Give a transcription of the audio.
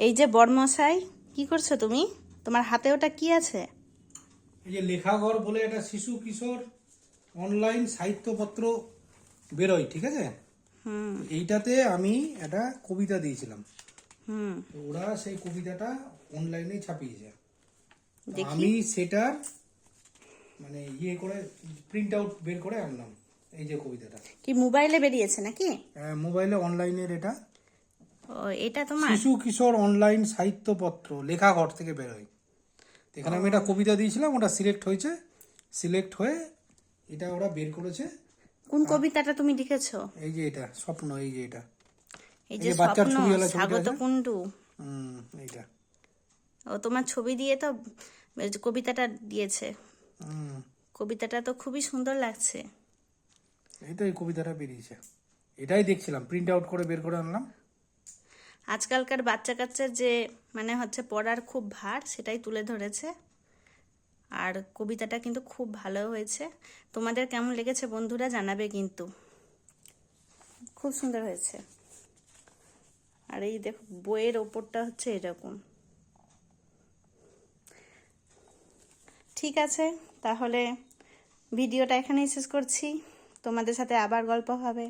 এই যে বড়মশাই, কি করছো তুমি? তোমার হাতে ওটা কি আছে? এই যে লেখাঘর বলে একটা শিশু কিশোর অনলাইন সাহিত্যপত্র বেরোয়, ঠিক আছে? তো এইটাতে আমি একটা কবিতা দিয়েছিলাম। হুম। তো ওরা সেই কবিতাটা অনলাইনে ছাপিয়েছে। তো দেখি। আমি সেটার মানে ইয়ে করে প্রিন্ট আউট বের করে আনলাম। এই যে কবিতাটা কি মোবাইলে বেরিয়েছে নাকি? মোবাইলে অনলাইনের এটা ও, এটা তোমার? শিশু কিশোর অনলাইন সাহিত্যপত্র লেখাঘর থেকে বেরোয়। তো এখানে আমি একটা কবিতা দিয়েছিলাম, ওটা সিলেক্ট হয়েছে। সিলেক্ট হয়ে এটা ওরা বের করেছে। কোন কবিতাটা তুমি লিখেছো? এই যে এটা স্বপ্ন, এই যে এটা, এই এই যে যে বাচ্চার স্বপ্ন ছবিওয়ালা ছবিটা স্বাগত আছে। কুণ্ডু। এইটা। ও, তোমার ছবি দিয়ে তো এই যে কবিতাটা দিয়েছে। হুম, কবিতাটা তো খুবই সুন্দর লাগছে। এই তো এই কবিতাটা বেরিয়েছে। এটাই দেখছিলাম, প্রিন্ট আউট করে বের করে আনলাম। আজকালকার বাচ্চা কাচ্চার যে মানে হচ্ছে পড়ার খুব ভার, সেটাই তুলে ধরেছে। আর কবিতাটা কিন্তু খুব ভালো হয়েছে। তোমাদের কেমন লেগেছে বন্ধুরা জানাবে কিন্তু। খুব সুন্দর হয়েছে। আর এই দেখো, বইয়ের ওপরটা হচ্ছে এরকম। ঠিক আছে, তাহলে ভিডিওটা এখানেই শেষ করছি। তোমাদের সাথে আবার গল্প হবে।